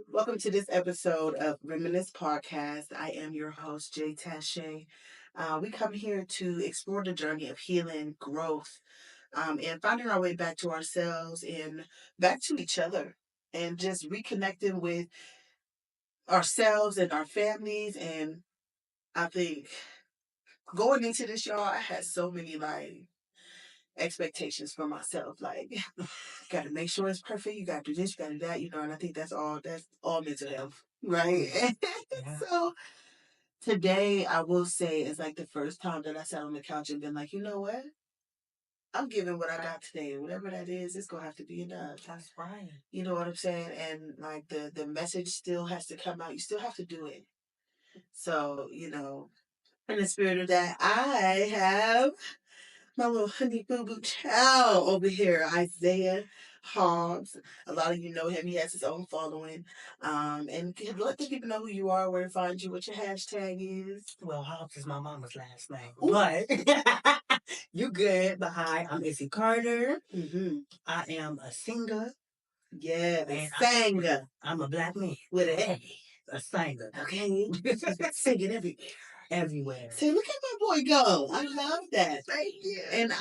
Welcome to this episode of Reminisce podcast. I am your host, Jay Tache. We come here to explore the journey of healing, growth, and finding our way back to ourselves and back to each other, and just reconnecting with ourselves and our families. And I think going into this, y'all, I had so many expectations for myself. Like, gotta make sure it's perfect. You gotta do this, you gotta do that, and I think that's all mental health. Right. Yeah. So today I will say it's like the first time that I sat on the couch and been like, you know what? I'm giving what I got today, and whatever that is, it's gonna have to be enough. That's right. You know what I'm saying? And like the message still has to come out. You still have to do it. So, in the spirit of that, I have my little honey boo boo child over here, Isaiah Hobbs. A lot of you know him. He has his own following. And let the people know who you are, where to find you, what your hashtag is. Well, Hobbs is my mama's last name. Ooh. But you good. But hi, I'm Izzy Carter. Mm-hmm. I am a singer. Yeah, the And singer I'm a black man. with an A. A singer. Okay, singing everywhere. Everywhere. Say, look at my boy go. I love that. Thank you. And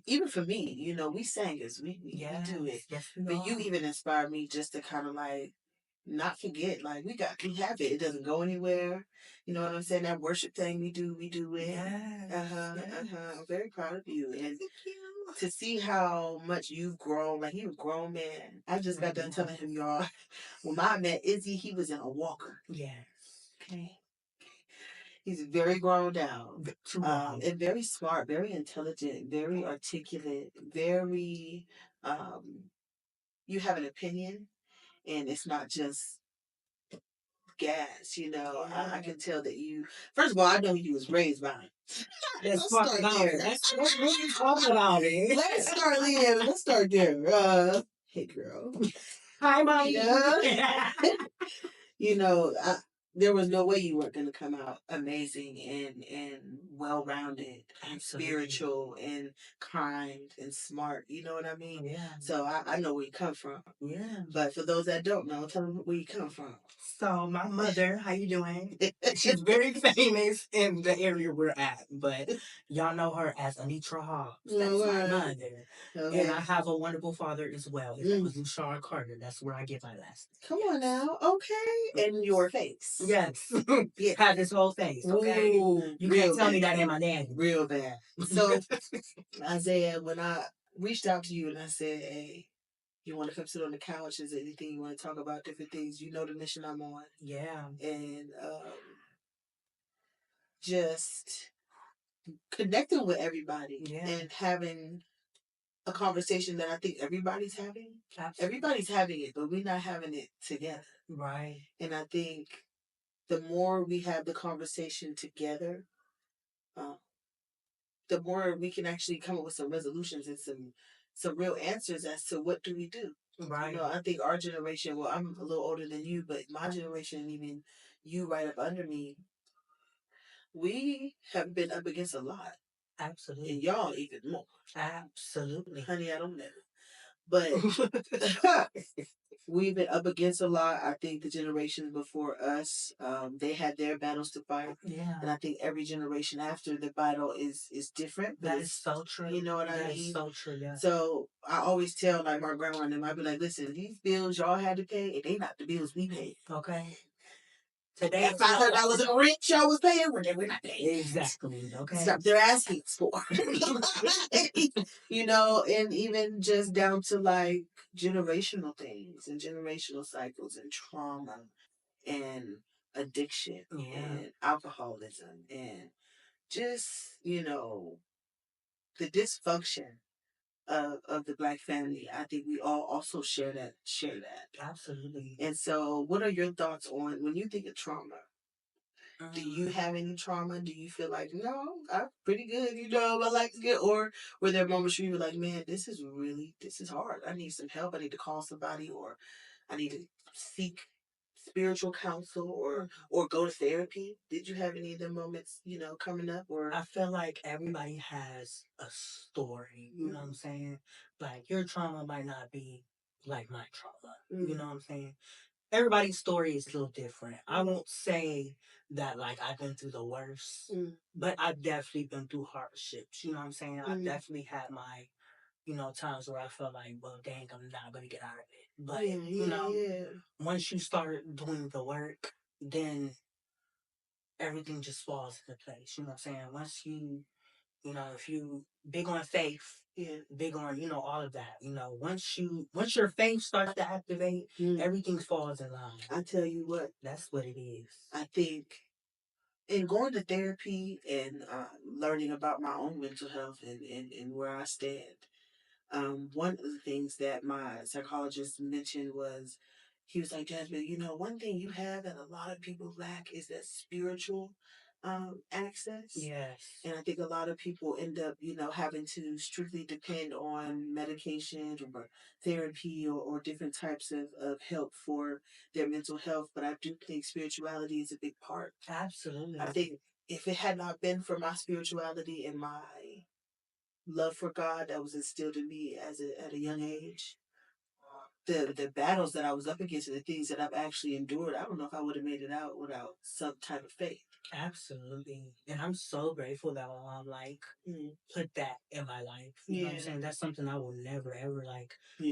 even for me, we singers, we do it. Yes, But you even inspired me just to kind of like not forget, like we have it. It doesn't go anywhere. You know what I'm saying? That worship thing we do it. Yes. I'm very proud of you, and Thank you. to see how much you've grown. Like you're a grown man. I just got done telling him, y'all. When I met Izzy, he was in a walker. Yes. Okay. He's very grown down, Too long. and very smart, very intelligent, very articulate, very. Um, you have an opinion, and it's not just gas. I can tell that you. First of all, I know you was raised by him. Let's Let's talk start about there. it. Let's really talk about it. Let's start there. Let's start there. Hey, girl. Hi, mommy. Yeah. I, there was no way you weren't going to come out amazing and well rounded and spiritual and kind and smart. You know what I mean? Yeah. So I know where you come from. Yeah. But for those that don't know, tell them where you come from. So my mother, how you doing? She's very famous in the area we're at, but y'all know her as Anitra Hobbs. That's my mother. Okay. And I have a wonderful father as well. His name is Lushar Carter. That's where I get my last name. Come on now. Okay. And your face. Yes. Yeah. Had this whole face. Okay. Ooh, You real can't tell me bad. that ain't my daddy. Real bad. So, Isaiah, when I reached out to you and I said, hey, you want to come sit on the couch? Is there anything you want to talk about? Different things. You know the mission I'm on. Yeah. And just connecting with everybody and having a conversation that I think everybody's having. Absolutely. Everybody's having it, but we're not having it together. Right. And I think the more we have the conversation together, uh, the more we can actually come up with some resolutions and some real answers as to what do we do. Right. I think our generation, well, I'm a little older than you, but my generation, and even you right up under me, we have been up against a lot. Absolutely. And y'all even more. Absolutely. Honey, I don't know. But we've been up against a lot. I think the generations before us, they had their battles to fight. Yeah. And I think every generation after the battle is different. That is so true. You know what I mean? That is so true, yeah. So I always tell like my grandma and them, I be like, listen, these bills y'all had to pay, and they not the bills we paid. Okay. Today, that $500 in rent y'all was paying, we're not paying. Exactly. Okay. Stop. They're asking for. And even just down to like generational things and generational cycles and trauma and addiction and alcoholism and just, the dysfunction of the black family. I think we all also share that. Absolutely. And so what are your thoughts on when you think of trauma? Do you have any trauma? Do you feel like, no, I'm pretty good, I like to get, or were there moments where you were like, man, this is hard. I need some help. I need to call somebody, or I need to seek spiritual counsel, or go to therapy? Did you have any of them moments, coming up? Or I feel like everybody has a story, you know what I'm saying? Like your trauma might not be like my trauma, you know what I'm saying? everybody's story is a little different. I won't say that like I've been through the worst, but I've definitely been through hardships. You know what I'm saying? I definitely had my, times where I felt like, well, dang, I'm not gonna get out of it. But once you start doing the work, then everything just falls into place. You know what I'm saying? Once if you big on faith, big on, all of that, once your faith starts to activate, everything falls in line. I tell you what, that's what it is. I think in going to therapy and learning about my own mental health and where I stand, one of the things that my psychologist mentioned was, he was like, Jasmine, one thing you have that a lot of people lack is that spiritual access. Yes. And I think a lot of people end up, having to strictly depend on medication or therapy or different types of help for their mental health. But I do think spirituality is a big part. Absolutely. I think if it had not been for my spirituality and my love for God that was instilled in me at a young age, the battles that I was up against and the things that I've actually endured, I don't know if I would have made it out without some type of faith. Absolutely. And I'm so grateful that my mom put that in my life. You know what I'm saying? That's something I will never ever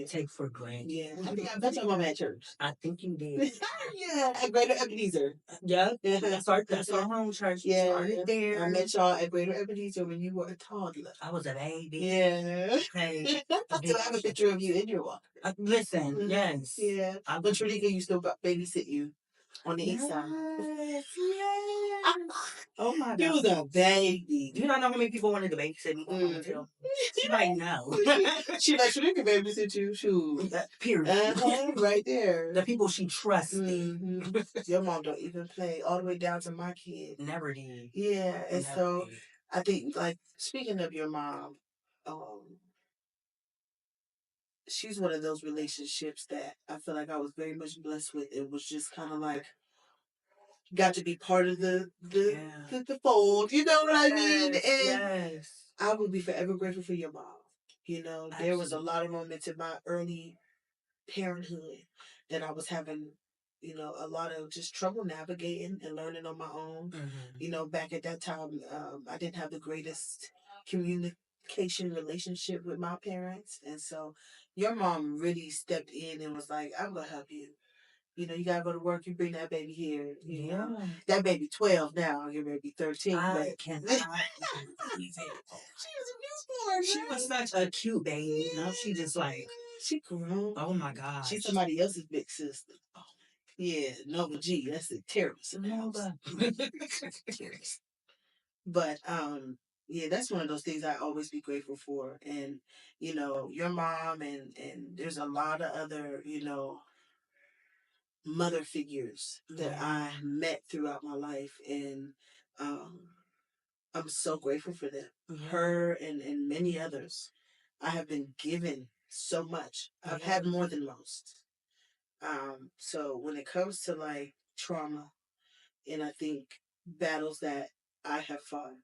take for granted. Yeah. I think I met your mom at church. I think you did. Yeah, at Greater Ebenezer. Yeah. That's our home church. Yeah. Started there. I met y'all at Greater Ebenezer when you were a toddler. I was a baby. Yeah. Hey, I still have a picture of you in your walker. Listen, yes. Yeah. But Trinita used to babysit you on the east side. Yes. Oh my God. You was a baby. Do you not know how many people wanted to babysit me? She might know. She like, she can babysit you. Shoot. Period. Right there. The people she trusted. Your mom don't even play all the way down to my kid. Never did. Yeah. And so I think, like, speaking of your mom, she's one of those relationships that I feel like I was very much blessed with. It was just kind of like, got to be part of the fold. You know what I mean? And I will be forever grateful for your mom. There was a lot of moments in my early parenthood that I was having, a lot of just trouble navigating and learning on my own. Back at that time, I didn't have the greatest communication relationship with my parents. And so your mom really stepped in and was like, I'm going to help you. You gotta go to work. You bring that baby here. You know that baby 12 now. Your baby 13. I cannot believe it. She was a newborn. She was such a cute baby. Now she just like she grew. Oh my God. She's somebody else's big sister. Oh yeah, Nova G. That's the terrorist. Nova. But yeah, that's one of those things I always be grateful for. And your mom and there's a lot of other mother figures that I met throughout my life, and I'm so grateful for them. Her and many others. I have been given so much. I've had more than most. So when it comes to like trauma, and I think battles that I have fought,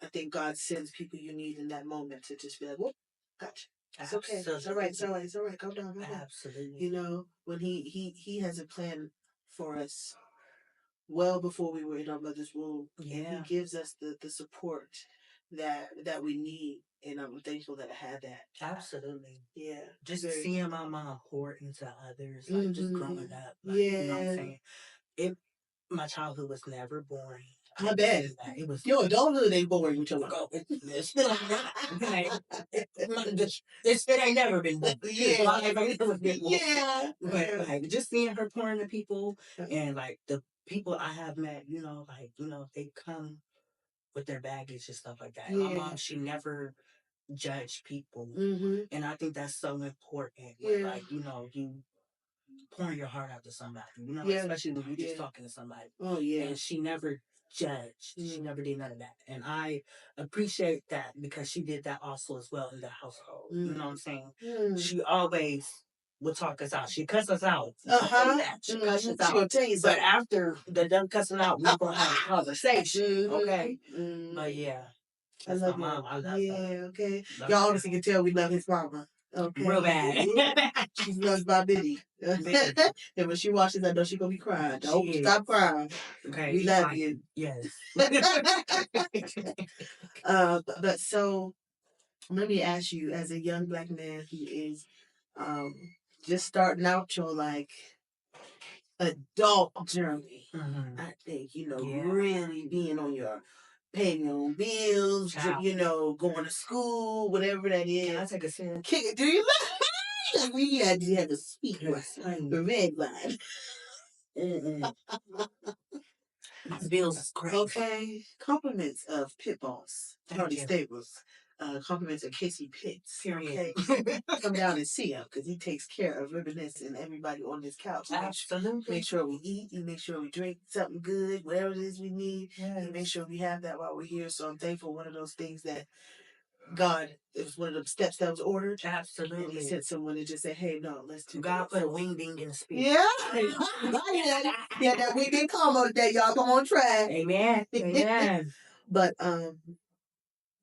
I think God sends people you need in that moment to just be like, whoop, gotcha. It's okay. It's all right. It's all right. It's all right. Calm down. Calm down. Absolutely. When he has a plan for us well before we were in our mother's womb. And he gives us the support that we need. And I'm thankful that I had that. Absolutely. Yeah. Just seeing my mom pour into others, like just growing up. Like, you know what I'm saying? My childhood was never boring. I bet. It was your adulthood ain't boring with your life. It still ain't never been boring. Yeah. But like just seeing her pour into people and like the people I have met, they come with their baggage and stuff like that. My mom, she never judged people. And I think that's so important. Like, you pouring your heart out to somebody, especially when you're just talking to somebody. Oh, yeah. And she never judged. She never did none of that. And I appreciate that because she did that also as well in the household. You know what I'm saying? She always would talk us out. She cuss us out. She cuss us out. She'll tell you something. But after the done cussing out, we're going to have a conversation. Okay? But yeah. That's my mom. I love her. Okay. Y'all honestly can tell we love his mama. Okay. Real bad. She smells by Biddy. And when she watches, I know she's gonna be crying. Don't stop crying. Okay. We love you. Yes. But so let me ask you, as a young black man who is um just starting out your like adult journey, I think, really being on your paying your own bills, going to school, whatever that is. Can I take a sip? Do you like we had to have a sweet one, the red wine. Bills is great. Okay. Compliments of Pit Boss, Tony Staples. Compliments of Casey Pitts. Period. Okay. Come down and see him because he takes care of Reminisce and everybody on this couch. Absolutely. Make sure we eat. He makes sure we drink something good, whatever it is we need. Yes. He makes sure we have that while we're here. So I'm thankful. One of those things that God, it was one of the steps that was ordered. Absolutely. And he sent someone to just say, hey, no, let's do God put a wing ding in the spirit. Yeah. Yeah, that wing ding combo that y'all come on track. Amen. Amen. But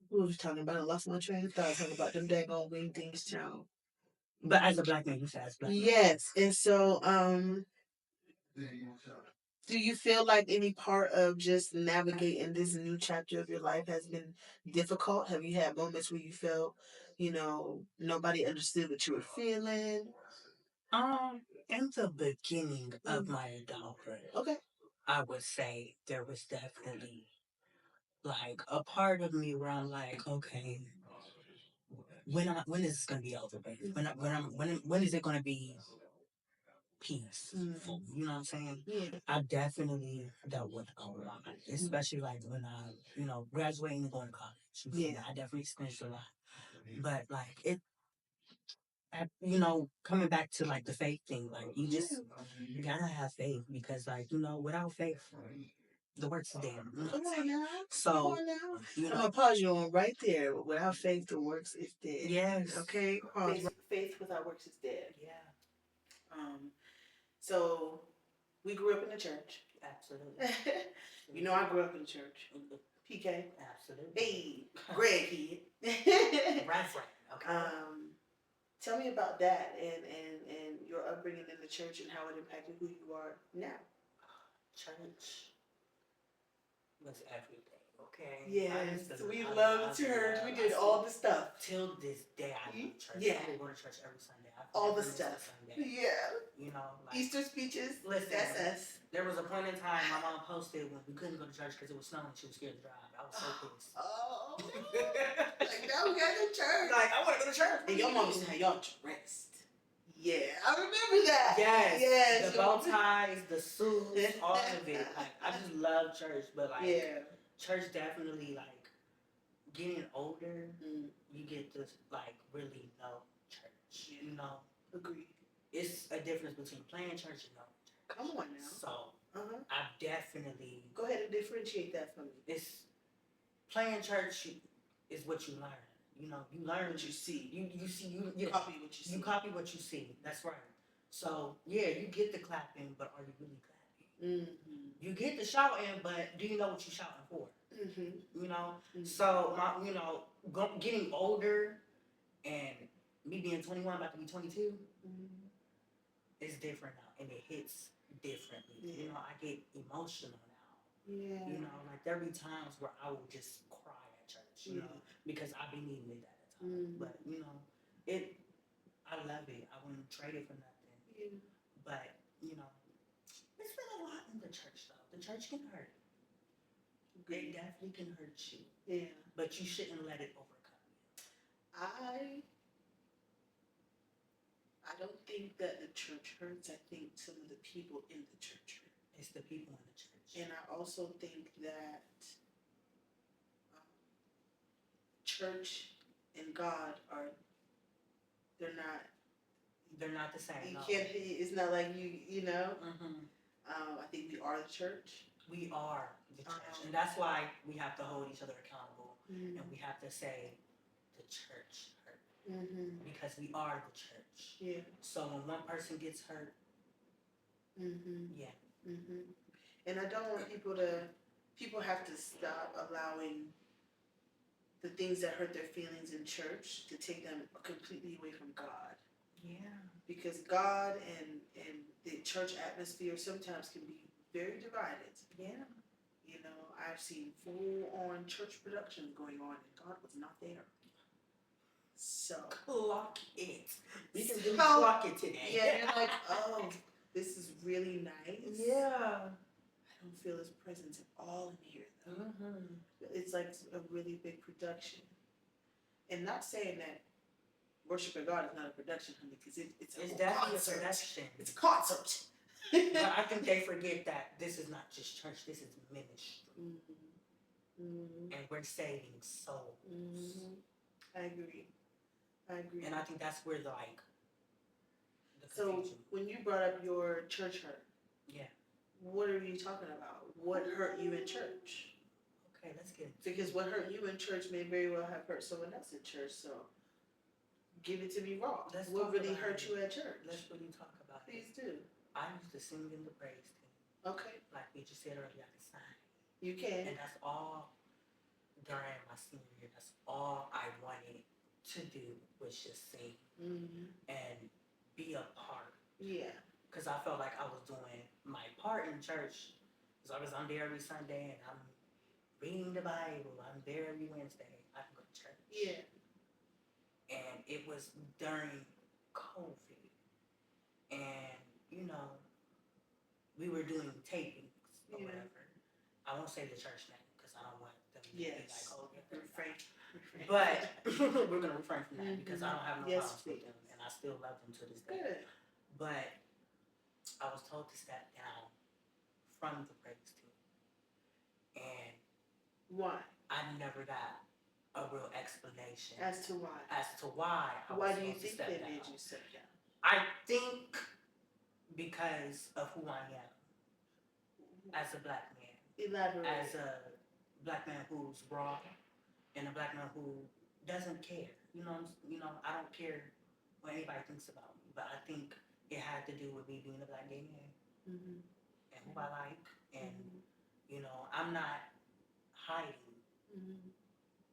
what was we talking about? I lost my train of thought talking about them daggone wing dings, child. But as a black man, you said as a black man. Yes. And so do you feel like any part of just navigating this new chapter of your life has been difficult? Have you had moments where you felt, nobody understood what you were feeling? In the beginning of my adulthood, okay, I would say there was definitely like a part of me where I'm like, okay, when is this gonna be over? When is it gonna be peaceful? You know what I'm saying? Yeah. I definitely dealt with a lot, especially like when I, graduating and going to college. Yeah, I definitely experienced a lot, but like it. Coming back to like the faith thing, like you gotta have faith because, like, without faith, the works is dead. Come on now. So, I'm gonna pause you on right there. Without faith, the works is dead. Yes. Okay. Pause. Faith without works is dead. Yeah. So we grew up in the church. Absolutely. I grew up in the church. PK. Absolutely. Hey, Greg kid. Reverend. Okay. Tell me about that and your upbringing in the church and how it impacted who you are now. Church was everything, okay? Yes, we love church. We did all the stuff. Till this day, I love church. Yeah. I go to church every Sunday. All the stuff. Yeah. Like, Easter speeches. Listen, that's us. There was a point in time my mom posted when we couldn't go to church because it was snowing and she was scared to drive. I was so pissed. Oh. Like, now we gotta go to church. Like, I want to go to church. And your mom used to have y'all dressed. Yeah, I remember that. Yes. The bow ties, the suits, all of it. Like, I just love church, but like, church definitely, like, getting older, you get to like really know church. Agreed. It's a difference between playing church and knowing church. Come on now. So I definitely go ahead and differentiate that for me. It's playing church is what you learn. You learn what you see. You see you copy what you see. You copy what you see. That's right. So yeah, you get the clapping, but are you really clapping? You get the shouting, but do you know what you're shouting for? So getting older and me being 21, about to be 22, it's different now, and it hits differently. Yeah. I get emotional now. Yeah. Like there be times where I will just cry at church, because I be needing it at the time. But I love it. I wouldn't trade it for nothing. Yeah. But it's been a lot in the church though. The church can hurt. They definitely can hurt you. Yeah. But you shouldn't let it overcome you. I don't think that the church hurts. I think some of the people in the church hurt. It's the people in the church. And I also think that church and God they're not the same. You can't. It's not like you know. I think we are the church. We are the church, and that's why we have to hold each other accountable, and we have to say the church hurt because we are the church. Yeah. So when one person gets hurt, yeah. And I don't want people have to stop allowing the things that hurt their feelings in church to take them completely away from God. Yeah. Because God and the church atmosphere sometimes can be very divided. Yeah. You know, I've seen full-on church productions going on, and God was not there. So clock it. We can really clock it today. Yeah, you're like, oh, this is really nice. Yeah. I don't feel His presence at all in here, though. It's like a really big production. And not saying that worshiping God is not a production, honey, because it's definitely concert. A production. It's a concert. But I think they forget that this is not just church, this is ministry. And we're saving souls. I agree. And I think that's where the So when you brought up your church hurt, yeah, what are you talking about? What hurt you in church? Okay, let's get into because what hurt you in church may very well have hurt someone else in church. So give it to me raw. What really hurt you at church? Let's really talk about it. Please do. I used to sing in the praise team. Okay. Like we just said earlier, I can sing. You can. And that's all during my senior year. That's all I wanted to do was just sing and be a part. Yeah. Because I felt like I was doing my part in church. As long as I'm there every Sunday and I'm reading the Bible, I'm there every Wednesday, I can go to church. Yeah. And it was during COVID. And, you know, we were doing tapings or whatever. I won't say the church name because I don't want them to be like, oh, refrain. But we're going to refrain from that because I don't have no problems with them and I still love them to this day. Good. But I was told to step down from the praise team. And why? I never got a real explanation. As to why? Why do you think they made you step down? I think because of who I am as a black man. Elaborate. As a black man who's raw and a black man who doesn't care. You know, I don't care what anybody thinks about me, but I think it had to do with me being a black gay man and who I like, and you know, I'm not hiding.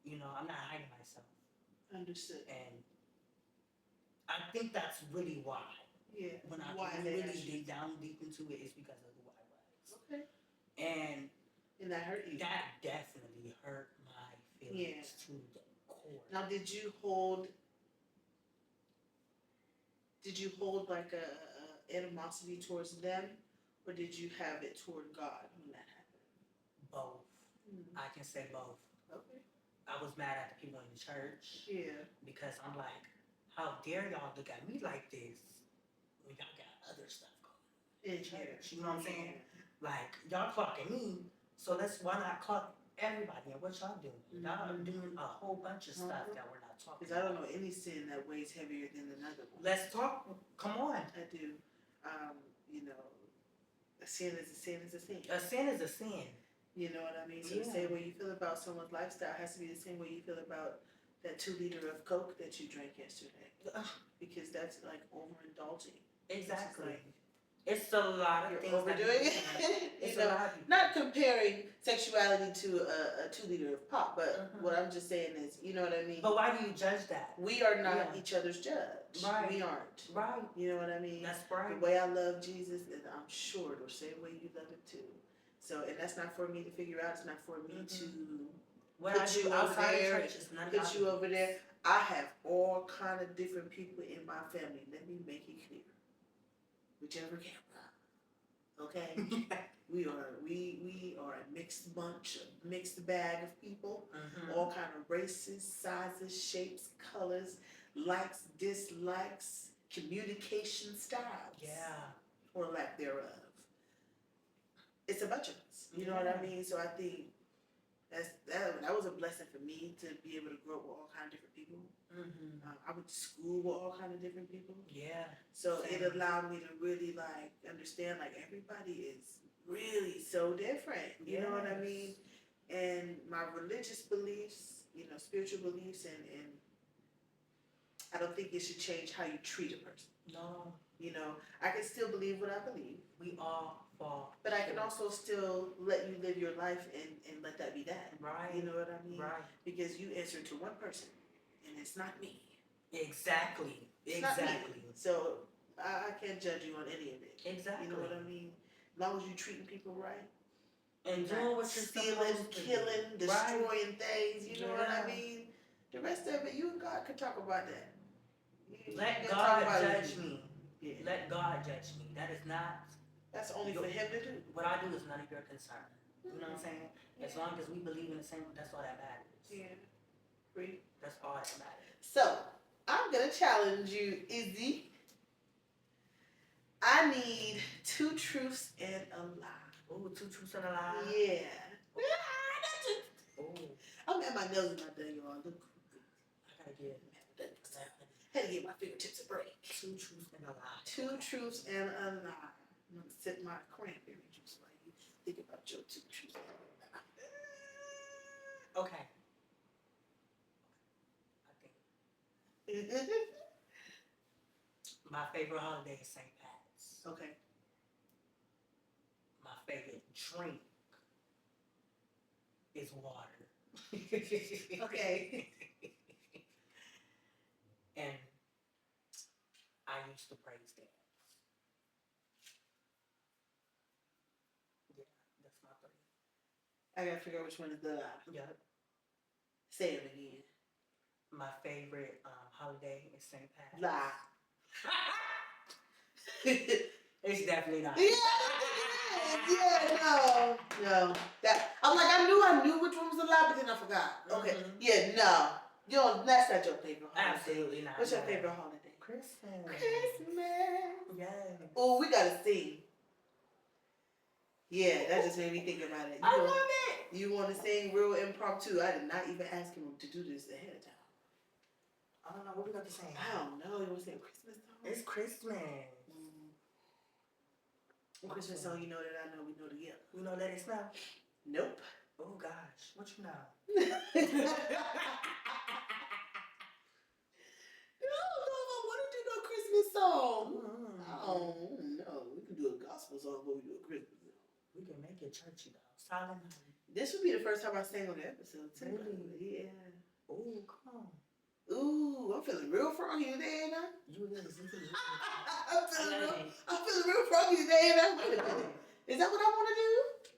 You know, I'm not hiding myself. Understood. And I think that's really why. Yeah. When I really dig down deep into it, it's because of who I was. Okay. And that hurt you. That definitely hurt my feelings to the core. Now, did you hold like a animosity towards them, or did you have it toward God when that happened? Both. I can say both. Okay. I was mad at the people in the church. Yeah. Because I'm like, how dare y'all look at me like this when y'all got other stuff going on in church? You know what I'm saying? Like, y'all clocking me, so why not clock everybody? And what y'all doing? Y'all doing a whole bunch of stuff that we're not talking about. Because I don't know any sin that weighs heavier than another one. Let's talk. Come on. I do. You know, a sin is a sin is a sin. A sin is a sin. You know what I mean? So the same way you feel about someone's lifestyle has to be the same way you feel about that 2 liter of Coke that you drank yesterday. Because that's like overindulging. Exactly. It's a lot of things. Overdoing it. It's a lot. Not comparing sexuality to a 2 liter of pop, but what I'm just saying is, you know what I mean? But why do you judge that? We are not each other's judge. Right. We aren't. Right. You know what I mean? That's right. The way I love Jesus, and I'm sure the same way you love him too. So, and that's not for me to figure out. It's not for me to put you over there, put you over there. I have all kind of different people in my family. Let me make it clear. Whichever camera. Okay? we are a mixed bunch, a mixed bag of people. All kind of races, sizes, shapes, colors, likes, dislikes, communication styles. Yeah. Or lack thereof. It's a bunch of us. You know what I mean? So I think that was a blessing for me to be able to grow up with all kind of different people. I went to school with all kind of different people. Yeah. So it allowed me to really like understand like everybody is really so different. You know what I mean? And my religious beliefs, you know, spiritual beliefs and I don't think it should change how you treat a person. No. You know, I can still believe what I believe. We all fall. But I can also still let you live your life and let that be that. Right. You know what I mean? Right. Because you answer to one person, and it's not me. Exactly. It's not me. So I can't judge you on any of it. Exactly. You know what I mean? As long as you're treating people right. And doing what you're stealing, killing, destroying things. You know what I mean? The rest of it, you and God could talk about that. Let God judge me. Yeah. Let God judge me. That is not. That's only for Him to do. What I do is none of your concern. You know what I'm saying? As long as we believe in the same, that's all that matters. Yeah. Free. That's all that matters. So I'm gonna challenge you, Izzy. I need 2 truths and a lie. Oh, 2 truths and a lie. Yeah. Oh. I'm at my nails and my done, y'all. Look. I gotta get. Had to get my fingertips a break. 2 truths and a lie. 2 truths and a lie. I'm gonna sip my cranberry juice while you think about your 2 truths and a lie. Okay. I think. My favorite holiday is St. Pat's. Okay. My favorite drink is water. Okay. And I used to praise dance. Yeah, that's my 3. I gotta figure out which one is the lie. Yep. Say it again. My favorite holiday is St. Pat's. Lie. It's definitely not. Yeah, no. That I'm like I knew which one was a lie, but then I forgot. Okay. Mm-hmm. Yeah, no. You don't. That's not your favorite holiday. Absolutely not. What's your favorite holiday? Christmas. Christmas. Yes. Oh, we gotta sing. Yeah, that just made me think about it. I love it. You want to sing real impromptu? I did not even ask him to do this ahead of time. I don't know what we got to sing. I don't know. You want to sing a Christmas song? It's Christmas. Christmas song, you know that I know we know together. We know Let It Snow? Nope. Oh gosh, what you know? No, what did you know Christmas song? Oh no, we can do a gospel song before we do a Christmas song. We can make it churchy though. Silent Night. This would be the first time I sang on the episode too. Really? Yeah. Oh, come on. Ooh, I'm feeling real froggy today, ain't I? You is. I'm feeling real froggy today, ain't I? Is that what I want to do?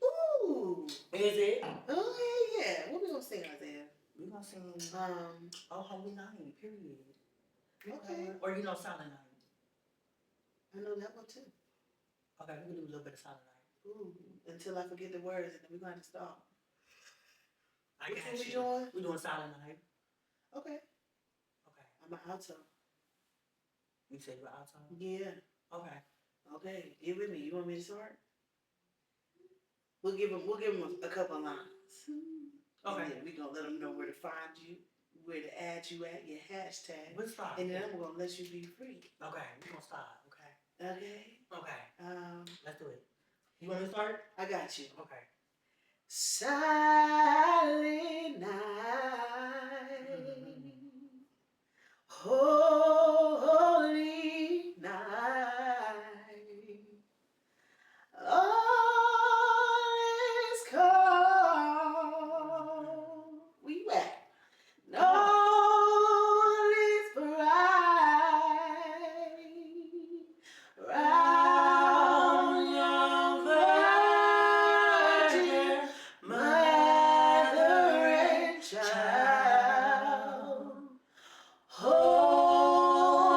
Ooh. Is it? Oh yeah. What we gonna sing, Isaiah? We gonna sing Oh Holy Night, period. Okay. Or you know Silent Night. I know that one too. Okay, we can do a little bit of Silent Night. Ooh. Until I forget the words, and then we're gonna have to stop. Which one we doing? We doing Silent Night. Okay. Okay. I'm an alto. You said you're alto? Yeah. Okay. Okay. Get with me. You want me to start? We'll give them a couple of lines. Okay. And then we gonna let them know where to find you, where to add you at, your hashtag. We'll start. And then I'm gonna let you be free. Okay. We're gonna start. Okay. Okay. Okay. Let's do it. You want me to start? I got you. Okay. Silent night, holy night, all is calm. Where you at? All is bright, round your virgin mother and child. Holy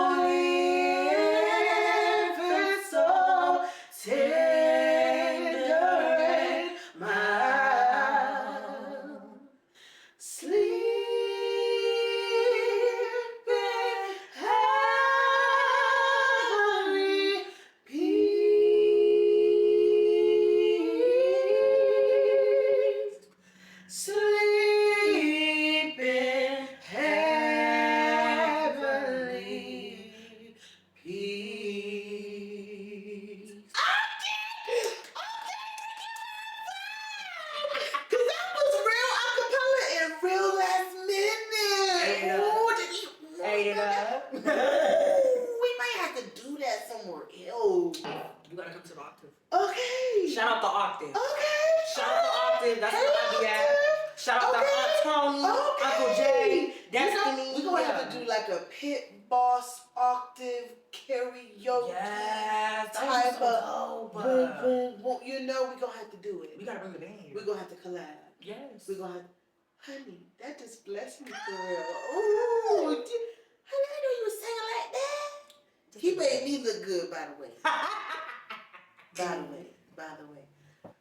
You gotta come to the octave. Okay. Shout out the octave. Okay. Shout out the octave. That's where I be at. Shout out to Aunt Tony, Uncle Jay, Destiny. We're going to have to do like a pit boss octave karaoke. Yes, type of boom, boom, boom. You know, we're going to have to do it. We got to bring the band here. We're going to have to collab. Yes. We're going to have honey, that just blessed me for real. Ooh, honey, I didn't know you were singing like that. He made me look good, by the way. By the way.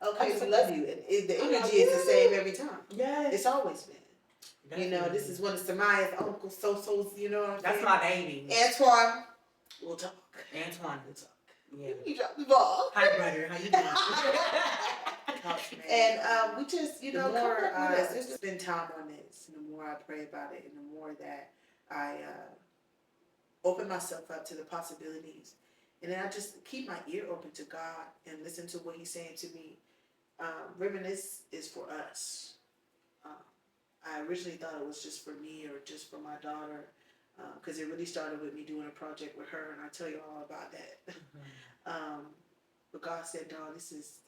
Okay, we love you. And the energy is the same every time. Yes. It's always been. Definitely. You know, this is one of Samaya's Uncle So-So's, you know what I'm saying? That's my baby. Antoine, we'll talk. Antoine, we'll talk. Yeah. You dropped the ball. Hi, brother. How you doing? And we just, you know, the more I spend time on this, and the more I pray about it, and the more that I open myself up to the possibilities, and then I just keep my ear open to God and listen to what He's saying to me. Reminisce is for us. I originally thought it was just for me or just for my daughter, because it really started with me doing a project with her, and I'll tell you all about that. But God said, "No, this is.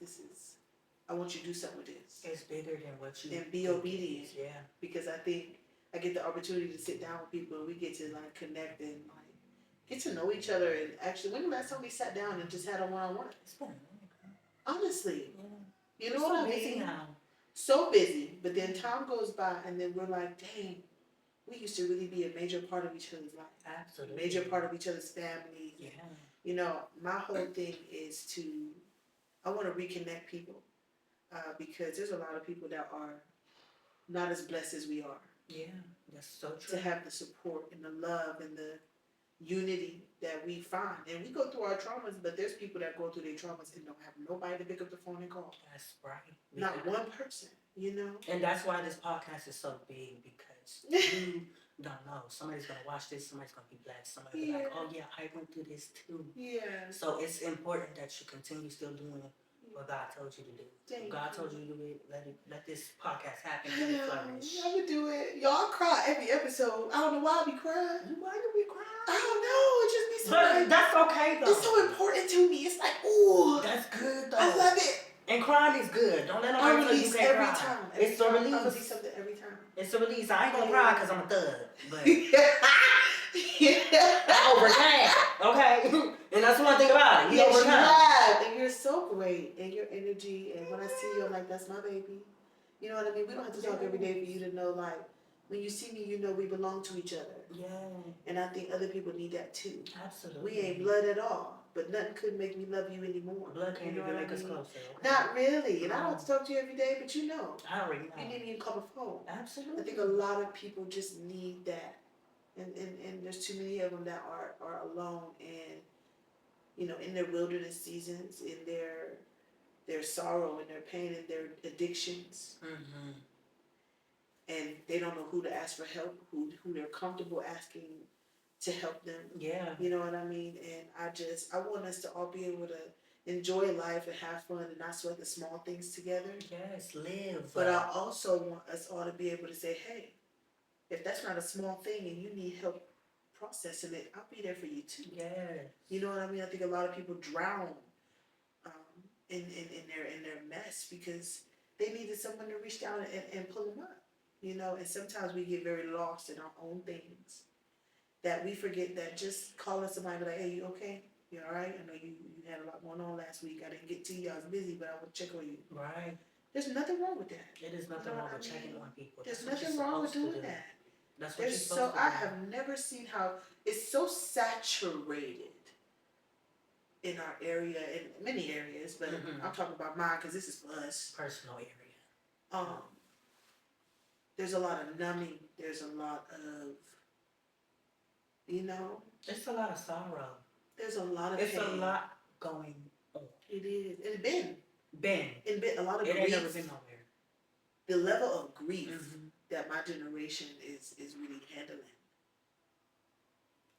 I want you to do something with this. It's bigger than what you and be obedient." Yeah. Because I think I get the opportunity to sit down with people, and we get to like connect and like get to know each other. And actually, when the last time we sat down and just had a one-on-one? It's been a minute. Honestly, yeah. You know what I mean? Now. So busy, but then time goes by, and then we're like, dang, we used to really be a major part of each other's life. Absolutely. Major part of each other's families. Yeah. You know, my whole thing is I want to reconnect people because there's a lot of people that are not as blessed as we are. Yeah, that's so true. To have the support and the love and the unity that we find. And we go through our traumas, but there's people that go through their traumas and don't have nobody to pick up the phone and call. That's right. Not one person, you know? And that's why this podcast is so big, because you don't know. Somebody's going to watch this, somebody's going to be blessed. Somebody's be like, oh yeah, I went through this too. Yeah. So it's important that you continue still doing what God told you to do. If God told you to do it, let this podcast happen and let it flourish. I would do it. Y'all cry every episode. I don't know why I be crying. Why do we cry? I don't know. It just be so But that's okay though. It's so important to me. It's like, ooh. That's good though. I love it. And crying is good. Don't let nobody tell you can't cry. Time. It's a release. I release something every time. It's a release. I ain't gonna cry because I'm a thug. But yeah. I overcame. Okay? And that's one thing about it. You overcome. And you're so great. And your energy. And when I see you, I'm like, that's my baby. You know what I mean? We don't have to talk every day for you to know, like, when you see me, you know we belong to each other. Yeah. And I think other people need that too. Absolutely. We ain't blood at all. But nothing could make me love you anymore. Blood can't even make us closer. Okay? Not really. And I don't have to talk to you every day, but you know. I already know. You need me to call a phone. Absolutely. I think a lot of people just need that. And there's too many of them that are alone and, you know, in their wilderness seasons, in their sorrow and their pain and their addictions. Mm-hmm. And they don't know who to ask for help, who they're comfortable asking to help them. Yeah. You know what I mean? And I want us to all be able to enjoy life and have fun and not sweat the small things together. Yes, live. But I also want us all to be able to say, hey, if that's not a small thing and you need help processing it, I'll be there for you too. Yes. You know what I mean? I think a lot of people drown in their mess because they needed someone to reach down and pull them up. You know, and sometimes we get very lost in our own things that we forget that just calling somebody like, hey, you okay? You all right? I know you had a lot going on last week. I didn't get to you. I was busy, but I will check on you. Right. There's nothing wrong with that. It is nothing wrong with checking on people. There's nothing wrong with doing that. That's what you're supposed to do. I have never seen how it's so saturated in our area, in many areas, but I'm talking about mine because this is for us. Personal area. There's a lot of numbing. There's a lot of, you know. It's a lot of sorrow. There's a lot of pain. It's a lot going on. It is. It's been. A lot of grief. It ain't grief. never been nowhere. The level of grief that my generation is really handling.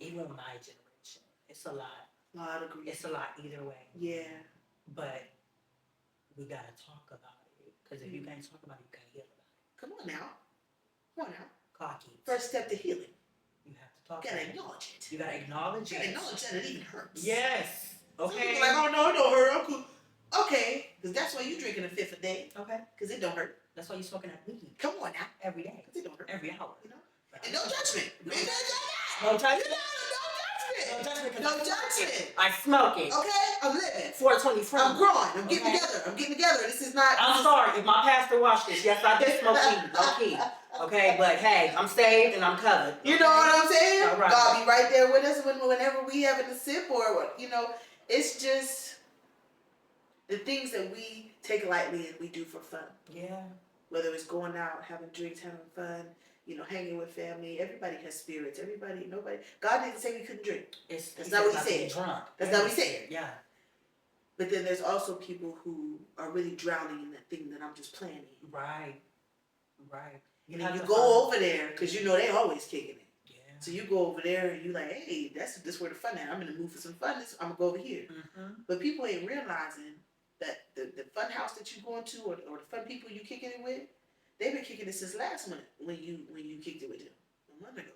Even my generation. It's a lot. A lot of grief. It's a lot either way. Yeah. But we got to talk about it. Because if you can't talk about it, you can't heal about it. Come on now. Clock it. First step to healing. You have to talk You gotta about acknowledge it. You gotta acknowledge it. You gotta acknowledge that it even hurts. Yes. Okay. Like, oh no, it don't hurt. I'm cool. Okay, because that's why you drinking a fifth a day. Okay. Because it don't hurt. That's why you smoking that weed. Come on now. Every day. Because it don't hurt. Every hour. You know? And no judgment. No judgment. No judgment. No judgment. I smoke it. Okay? I'm living. 420 fruit. I'm growing. I'm getting together. I'm getting together. This is not. I'm sorry if my pastor watched this. Yes, I did smoke weed. Okay. Okay, but hey, I'm saved and I'm covered. You know what I'm saying? All right. God be right there with us whenever we having a sip or, you know, it's just the things that we take lightly and we do for fun. Yeah. Whether it's going out, having drinks, having fun, you know, hanging with family. Everybody has spirits. Nobody. God didn't say we couldn't drink. That's not what he said. Drunk. That's not what he said. Yeah. But then there's also people who are really drowning in that thing that I'm just planning. Right. Right. And then you go over there because you know they always kicking it. Yeah. So you go over there and you like, hey, this where the fun at. I'm in the mood for some fun. I'm gonna go over here. Mm-hmm. But people ain't realizing that the fun house that you going to or the fun people you kicking it with, they've been kicking it since last month when you kicked it with them a month ago.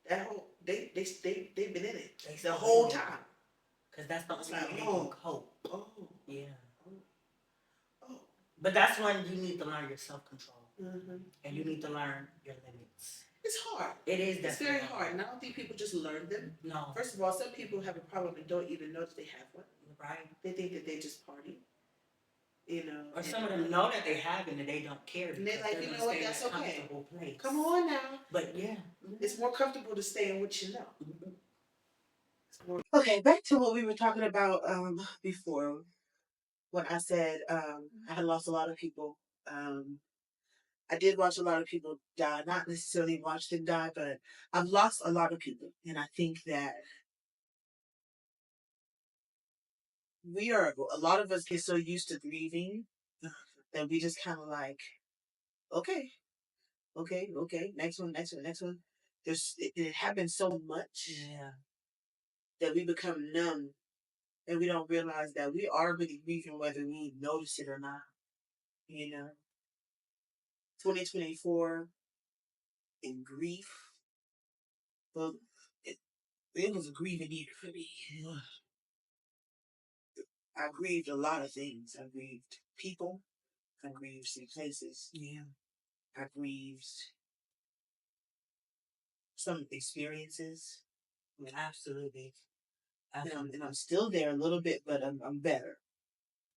That whole they've been in it the whole time. Cause that's the only way they can cope. Oh. Yeah. Oh. But that's when you need to learn your self-control. Mm-hmm. And you need to learn your limits. It's hard. It is. It's very hard. And I don't think people just learn them. No. First of all, some people have a problem and don't even know that they have one. Right. They think that they just party. You know. Or some of them know that they have it and they don't care. And they're like, you know what, that's okay. Place. Come on now. But yeah. It's more comfortable to stay in what you know. Mm-hmm. Okay, back to what we were talking about before. When I said I had lost a lot of people. I did watch a lot of people die, not necessarily watch them die, but I've lost a lot of people. And I think that a lot of us get so used to grieving that we just kind of like, okay, next one. It happens so much that we become numb and we don't realize that we are really grieving whether we notice it or not. You know, 2024 in grief, well, it was a grieving year for me. I grieved a lot of things. I grieved people. I grieved some places. Yeah. I grieved some experiences. Yeah, absolutely. And I'm still there a little bit, but I'm better.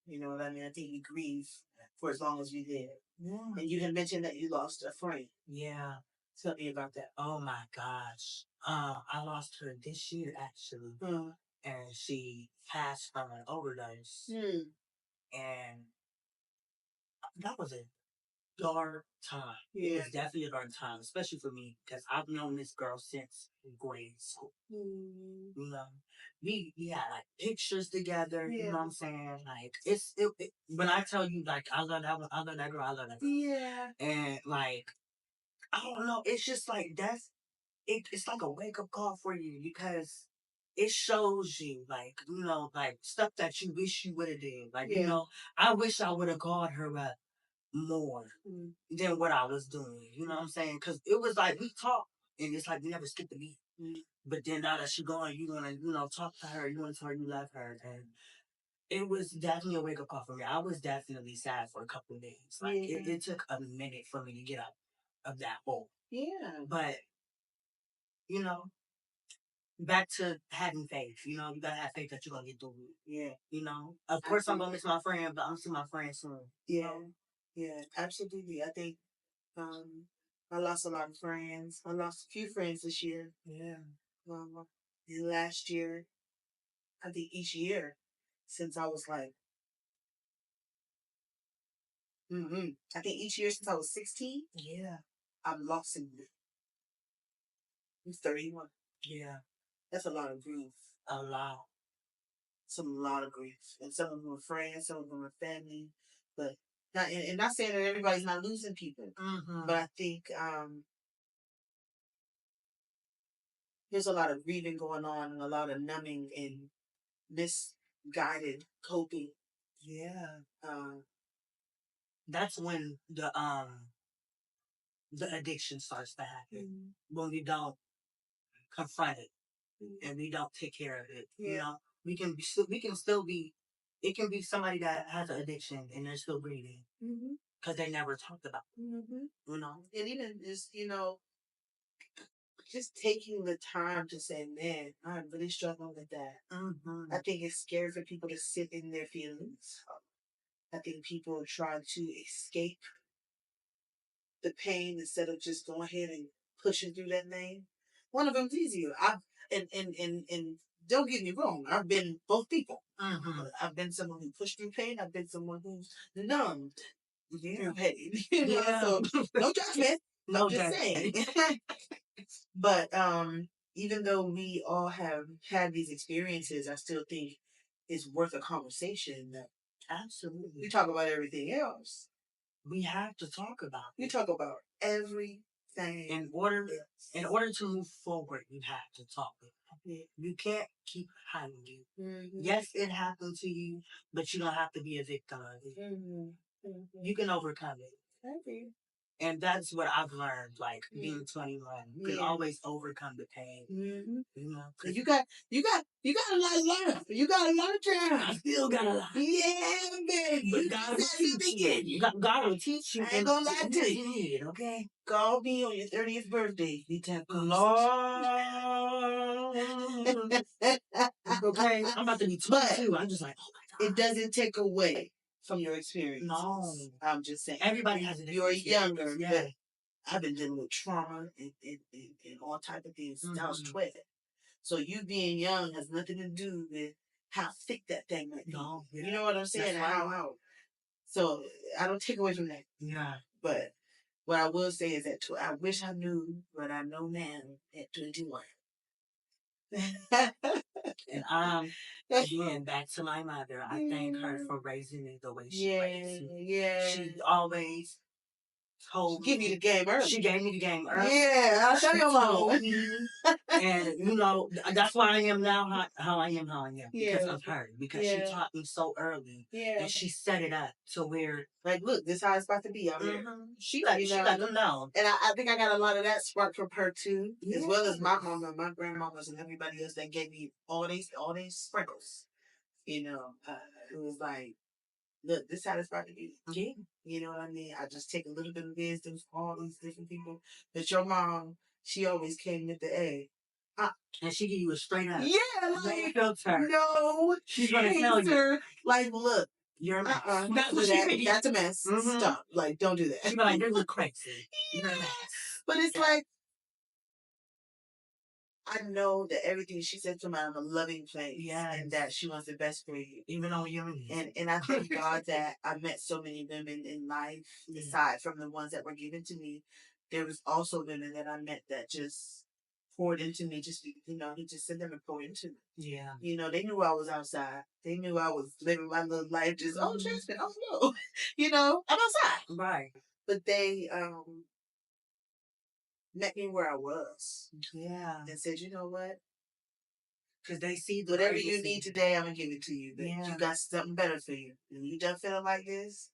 You know what I mean? I think you grieve for as long as you did. Yeah. And you had mentioned that you lost a friend. Yeah. Tell me about that. Oh my gosh. I lost her this year actually. And she passed from an overdose. And that was a dark time. Yeah. It was definitely a dark time, especially for me, because I've known this girl since grade school. You know, we had like pictures together. Yeah. You know what I'm saying? Like it when I tell you like I love that one, I love that girl, I love that girl. Yeah. And like I don't know, it's just like it's like a wake up call for you because it shows you like, you know, like stuff that you wish you would have did. Like, you know, I wish I would have called her up more than what I was doing. You know what I'm saying? Because it was like we talked and it's like we never skipped a beat. But then now that she's gone, you want to, you know, talk to her, you want to tell her you love her. And it was definitely a wake up call for me. I was definitely sad for a couple of days. Like it took a minute for me to get out of that hole. Yeah. But, you know, back to having faith. You know, you gotta have faith that you're gonna get through it. Yeah. You know, of course I'm gonna miss my friend, but I'm gonna see my friend soon. Yeah. You know? Yeah, absolutely. I think I lost a lot of friends. I lost a few friends this year. Yeah. And last year, I think each year since I was like, I think each year since I was 16. Yeah. I've lost some. I'm 31. Yeah. That's a lot of grief. A lot. A lot of grief. And some of them are friends, some of them are family. But not, and not saying that everybody's not losing people. But I think there's a lot of grieving going on and a lot of numbing and misguided coping. Yeah. That's when the addiction starts to happen. When we don't confront it and we don't take care of it. Yeah. You know, we can still be. It can be somebody that has an addiction and they're still breathing because they never talked about it. You know, and even just just taking the time to say, man, I'm really struggling with that. I think it's scary for people to sit in their feelings. I think people try to escape the pain instead of just going ahead and pushing through that thing. One of them's easier. And don't get me wrong, I've been both people. I've been someone who pushed through pain. I've been someone who's numbed through pain. So no judgment. No, I'm just saying. But even though we all have had these experiences, I still think it's worth a conversation. Absolutely. We talk about everything else. We have to talk about it. We talk about everything. In order to move forward, you have to talk about it. You can't keep hiding it. Yes, it happened to you, but you don't have to be a victim of it. You can overcome it. Okay. And that's what I've learned, like being 21. You can always overcome the pain. You know, cause you got a lot to learn. You got a lot of time. I still got a lot. Yeah, baby. But God will teach you. God will teach you. I ain't gonna lie to you. Okay. Call me on your 30th birthday. Lord. Okay. I'm about to be 22. I'm just like, oh my God. It doesn't take away from your experience. No. I'm just saying. Everybody has a You're younger, yeah. but I've been dealing with trauma and all type of things since I was 12. So you being young has nothing to do with how thick that thing might be. No, yeah. You know what I'm saying? That's right. How. So I don't take away from that. Yeah. But what I will say is that I wish I knew what I know now at 21. And again, back to my mother, I thank her for raising me the way she raised me. Yeah. She always told Give you the game early. She gave me the game early. Yeah, I'll tell your mom. And you know, that's why I am now how I am. Because of her. Because she taught me so early. Yeah. And she set it up to where, like, look, this is how it's about to be out here. She let them know. And I think I got a lot of that spark from her too, as well as my mama, my grandmamas, and everybody else that gave me all these sprinkles. You know, it was like, look, this is how it's about to be. Yeah. You know what I mean? I just take a little bit of wisdom from all these different people. But your mom, she always came with the A. And she give you a straight up. Yeah, like, no filter. No, she's gonna tell you. Like, look, you're a mess. That's what that's a mess. Stop. Like, don't do that. She's like, you're crazy. You're a mess. But it's like, I know that everything she said to me, I'm a loving place. And that she wants the best for you. Even though you're And I thank God that I met so many women in life, aside from the ones that were given to me. There was also women that I met that just poured into me. Just, he just sent them and poured into me. Yeah. They knew I was outside. They knew I was living my little life. Just, oh, Jasmine, oh no. I'm outside. Right. But they met me where I was. Yeah. And said, you know what? Because they see whatever you need today, I'm going to give it to you. But you got something better for you. When you done feeling like this,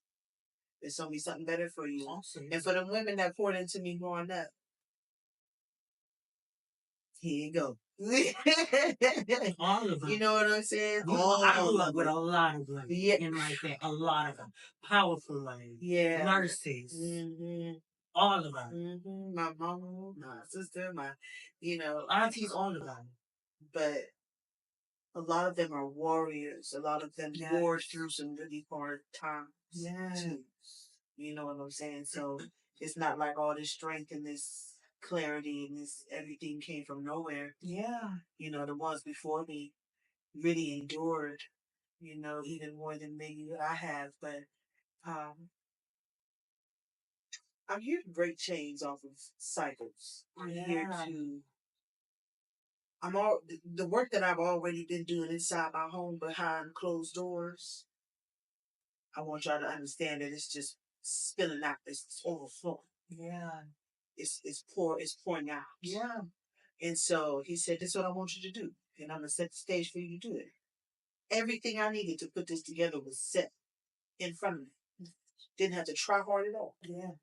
there's going to be something better for you. Awesome. And for the women that poured into me growing up, here you go. All of them. You know what I'm saying? I grew up with a lot of them. Yeah. In my family. A lot of them. Powerful women. Yeah. Nurses. All of them. My mom, my sister, my, aunties, all of them. But a lot of them are warriors. A lot of them warred through some really hard times. Yeah. Too. You know what I'm saying? So it's not like all this strength and this clarity and this everything came from nowhere. Yeah. The ones before me really endured, even more than maybe I have. But I'm here to break chains off of cycles. I'm here to the work that I've already been doing inside my home behind closed doors. I want y'all to understand that it's just spilling out. It's overflowing. Yeah. It's pouring out. Yeah. And so he said, this is what I want you to do. And I'm going to set the stage for you to do it. Everything I needed to put this together was set in front of me. Didn't have to try hard at all. Yeah.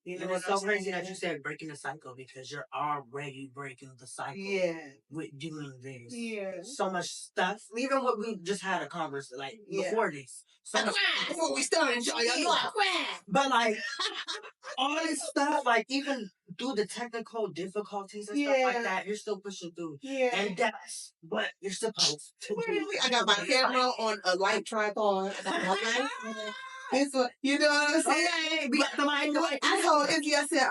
You know, it's so crazy that you said breaking the cycle because you're already breaking the cycle. Yeah. With doing this. Yeah. So much stuff. Even what we just had a conversation, like, before this. So much, before we started, y'all. But, like, all this stuff, like, even through the technical difficulties and stuff like that, you're still pushing through. Yeah. And that's what you're supposed to do. I got my camera on a light tripod. This one, you know what I'm saying? Okay, we got the mic. I told Izzy, I said,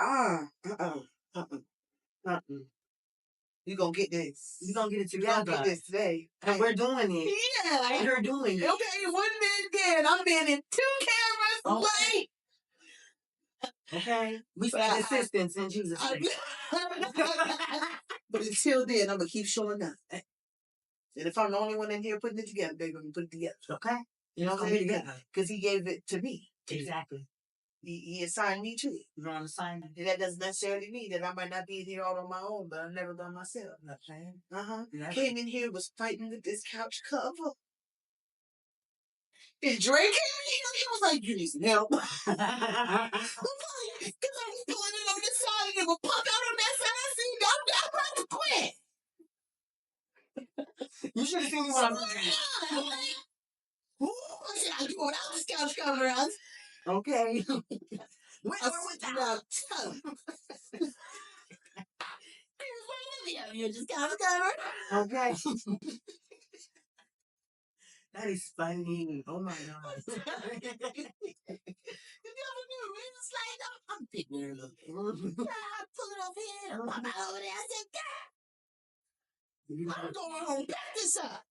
you gonna get this. You gonna get it together. You gonna get this today. And we're doing it. Yeah. And you're doing it. Okay, 1 minute again. I'm in 2 cameras. Wait. Okay. We need assistance in Jesus' name. But until then, I'm gonna keep showing up. And if I'm the only one in here putting it together, they're gonna put it together. Okay. You know what I'm saying? Because he gave it to me. Exactly. He assigned me to it. You're on assignment. And that doesn't necessarily mean that I might not be here all on my own, but I'm never by myself. Okay. Came in here, was fighting with this couch cover. And Dre came in here, he was like, you need some help. Because I was pulling it on this side and it would pop out on that side. I see, I'm about to quit. You should have seen me when I'm doing. What should I do without this couch cover? Okay. With or without? You just couch cover. Okay. That is funny. Oh my God. You never knew. It was like, I'm picking her up. I pull it over here. I'm over there. I said, God, I'm going home. Back this up.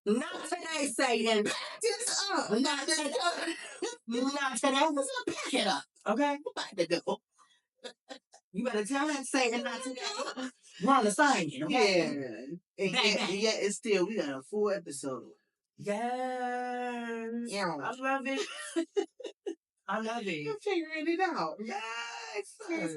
Not today, Satan. Back this up. Not today. Not today. Let's back it up. Okay? Back the door. You better tell that Satan not today. We're on assignment, okay? Yeah. And yet it's still, we got a full episode. Yes. Yeah. I love it. I love it. You're figuring it out. Yes. Yes.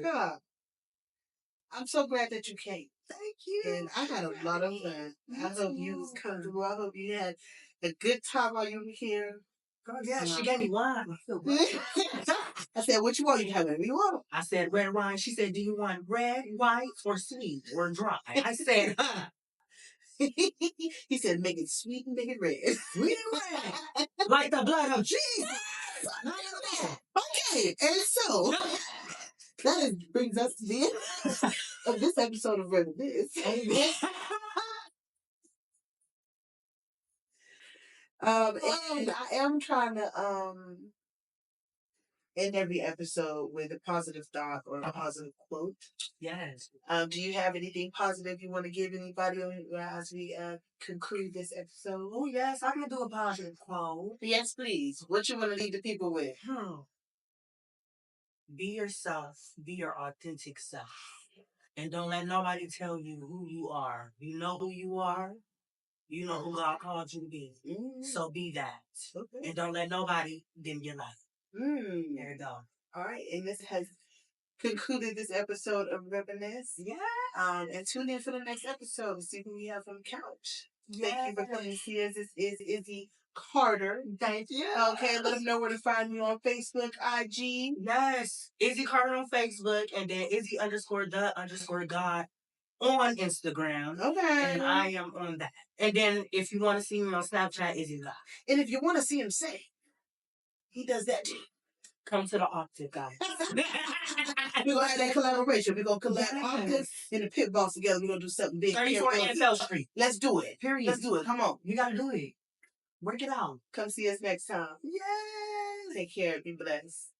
I'm so glad that you came. Thank you. And I had a lot of fun. I hope you was comfortable. I hope you had a good time while you were here. Girl, yeah, she gave me wine. I said, what you want? You can have whatever you want. I said, red wine. She said, do you want red, white, or sweet, or dry? I said, He said, make it sweet and make it red. Sweet and red. Like the blood of Jesus. Okay, and so that brings us to the end of this episode of Reminisce. And I am trying to end every episode with a positive thought or a positive quote. Yes. Do you have anything positive you want to give anybody as we conclude this episode? Oh yes, I can do a positive quote. Yes, please. What you want to leave the people with? Be yourself. Be your authentic self. And don't let nobody tell you who you are. You know who you are. You know who God called you to be. So be that. Okay. And don't let nobody dim your light. There you go. All right. And this has concluded this episode of Reminisce. Yeah. And tune in for the next episode to see who we have on the couch. Yes. Thank you for coming to see us. This is Izzy Carter. Thank you. Okay, let them know where to find me on Facebook, IG. Yes. Izzy Carter on Facebook, and then Izzy _the_God on Instagram. Okay. And I am on that. And then if you want to see me on Snapchat, Izzy Live. And if you want to see him sing, he does that too. Come to the Octave, guys. We're going to have that collaboration. We're going to collab Octave and the Pit Boss together. We're going to do something big. 34 NFL Street. Let's do it. Period. Let's do it. Come on. You got to do it. Work it out. Come see us next time. Yay. Take care. Be blessed.